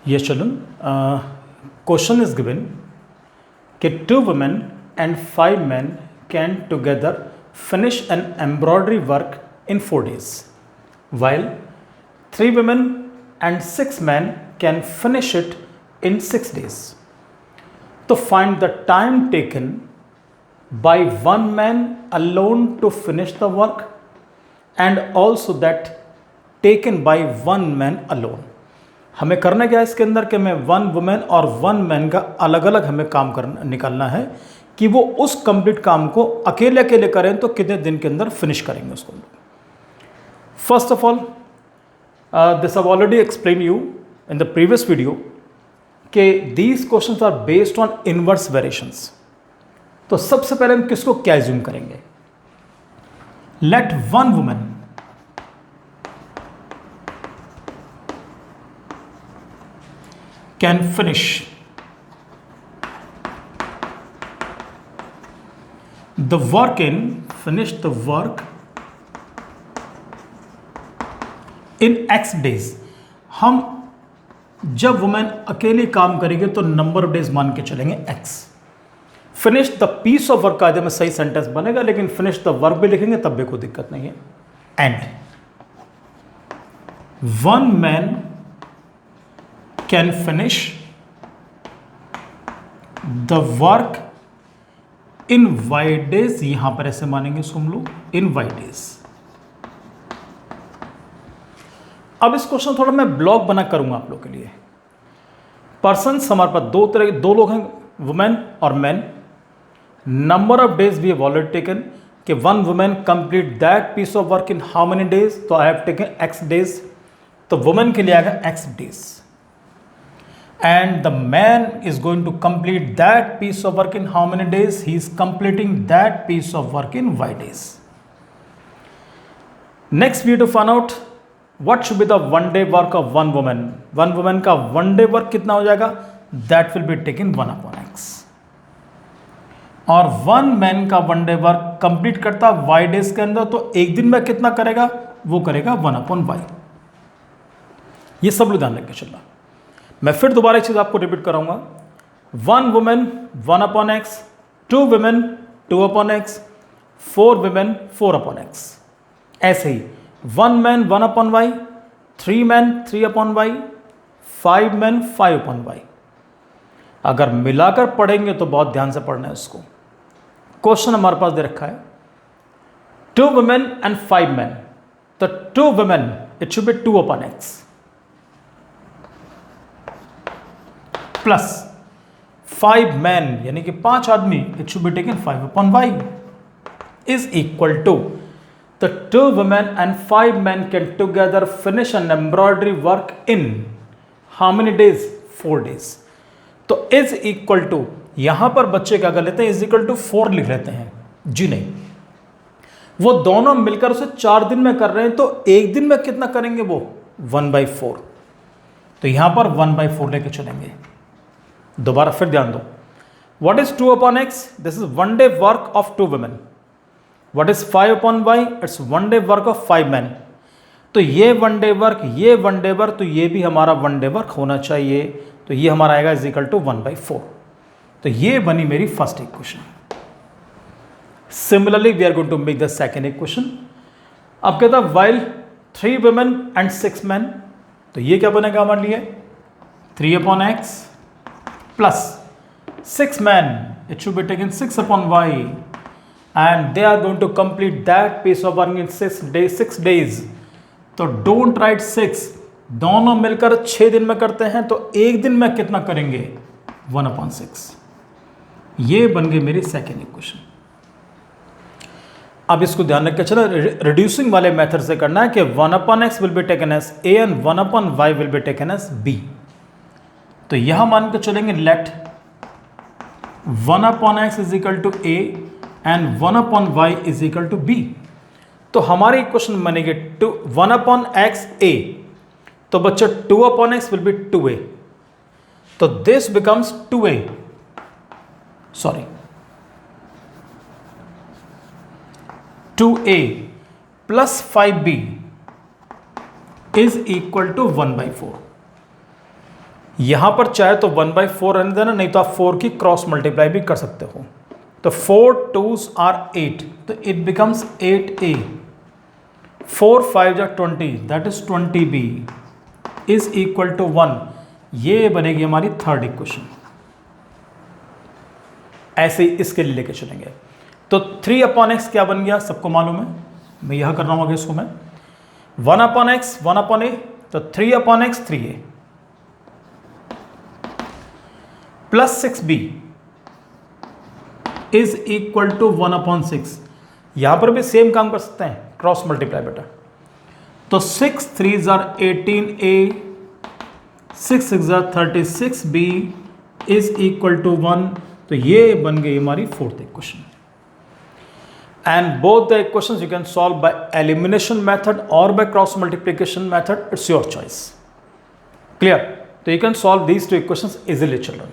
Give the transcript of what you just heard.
Yes, children. Question is given that 2 women and 5 men can together finish an embroidery work in 4 days, while 3 women and 6 men can finish it in 6 days. To find the time taken by one man alone to finish the work, and also that taken by one man alone. हमें करना क्या है इसके अंदर कि हमें 1 women और 1 man का अलग अलग हमें काम करना निकालना है कि वो उस कंप्लीट काम को अकेले अकेले करें तो कितने दिन के अंदर फिनिश करेंगे उसको। First of all this I already explain you in the previous video कि these questions are based on inverse variations. तो सबसे पहले हम किसको क्या एज्यूम करेंगे? Let 1 women can finish the work in X days। हम जब वुमेन अकेले काम करेंगे तो नंबर ऑफ डेज मान के चलेंगे X। Finish the piece of work कायदे में सही सेंटेंस बनेगा, लेकिन फिनिश द वर्क भी लिखेंगे तब भी कोई दिक्कत नहीं है। And 1 man can finish the work in Y days। यहां पर ऐसे मानेंगे इसको हम लोग in Y days। अब इस क्वेश्चन थोड़ा मैं ब्लॉक बना करूंगा आप लोग के लिए। पर्सन्स हमारे पास दो लोग हैं, वुमेन और man. Number of days we have already taken कि 1 women complete that piece of work in how many days, तो I have taken X days, तो वुमेन के लिए आएगा X days. And the man is going to complete that piece of work in how many days? He is completing that piece of work in Y days. Next, we have to find out what should be the 1 day work of 1 woman। 1 woman का 1 day work कितना हो जाएगा? That will be taken 1 upon X। और 1 man का 1 day work complete करता Y days के अंदर, तो एक दिन में कितना करेगा? वो करेगा 1 upon Y। ये सब लोग ध्यान रखें। चलना मैं फिर दोबारा एक चीज आपको रिपीट कराऊंगा। 1 women 1 upon X, 2 women 2 upon X, 4 women 4 upon X। ऐसे ही 1 man 1 upon Y, 3 man 3 upon Y, 5 man 5 upon Y। अगर मिलाकर पढ़ेंगे तो बहुत ध्यान से पढ़ना है उसको। क्वेश्चन हमारे पास दे रखा है 2 वुमेन एंड 5 मैन, तो 2 women it should be 2 upon X plus 5 man यानी कि 5 आदमी, it should be taken 5 upon Y is equal to the 2 women and 5 man can together finish an embroidery work in how many days? 4 days. तो is equal to, यहां पर बच्चे क्या कर लेते हैं? इज इक्वल टू 4 लिख लेते हैं। जी नहीं, वो दोनों मिलकर उसे 4 दिन में कर रहे हैं, तो एक दिन में कितना करेंगे? वो 1/4। तो यहां पर 1/4 लेके चलेंगे। दोबारा फिर ध्यान दो। What is 2 upon X? This is 1 day work of 2 women. What is 5 upon Y? It's 1 day work of 5 man. तो ये 1 डे वर्क, ये 1 डे वर्क, तो ये भी हमारा 1 डे वर्क होना चाहिए। तो ये हमारा आएगा इज इक्वल टू 1/4। तो ये बनी मेरी first equation. Similarly we are going to make the second equation. अब कहता है वाइल 3 वुमेन एंड 6 मैन, तो ये क्या बनेगा हमारे लिए? 3 upon X plus 6 men, it should be taken 6 upon Y, and they are going to complete that piece of work in 6 days। तो don't write 6, दोनों मिलकर 6 दिन में करते हैं, तो एक दिन में कितना करेंगे? 1 upon 6। ये बन गई मेरी सेकेंड इक्वेशन। अब इसको ध्यान रखकर चलो, रिड्यूसिंग वाले मेथड से करना है कि 1 upon X will be taken as A and 1 upon Y will be taken as B। तो यहां मान के चलेंगे let 1 upon X is equal to A and 1 upon Y is equal to B। तो हमारे इक्वेशन बनेगी 1 अपॉन X A, तो बच्चों 2 upon X will be 2A, तो this becomes 2A, sorry 2A plus 5B is equal to 1/4। यहां पर चाहे तो 1/4 रहने देना, नहीं तो आप 4 की क्रॉस मल्टीप्लाई भी कर सकते हो। तो 4 2s are 8, तो इट बिकम्स 8a। 4 5 जा 20, that is 20b is equal to 1। ये बनेगी हमारी थर्ड इक्वेशन। ऐसे ही इसके लिए लेके चलेंगे। तो 3/x क्या बन गया, सबको मालूम है, मैं यह कर रहा हूं आगे इसको मैं 1/x 1/a, तो 3/x 3a plus 6b is equal to 1/6। यहां पर भी सेम काम कर सकते हैं, क्रॉस मल्टीप्लाई बेटा। तो 6 3s are 18a, 6 6s are 36b is equal to 1। तो ये बन गई हमारी fourth equation. And both the equations you can solve by elimination method और by cross multiplication method, it's your choice. Clear? तो you can solve these two equations easily children.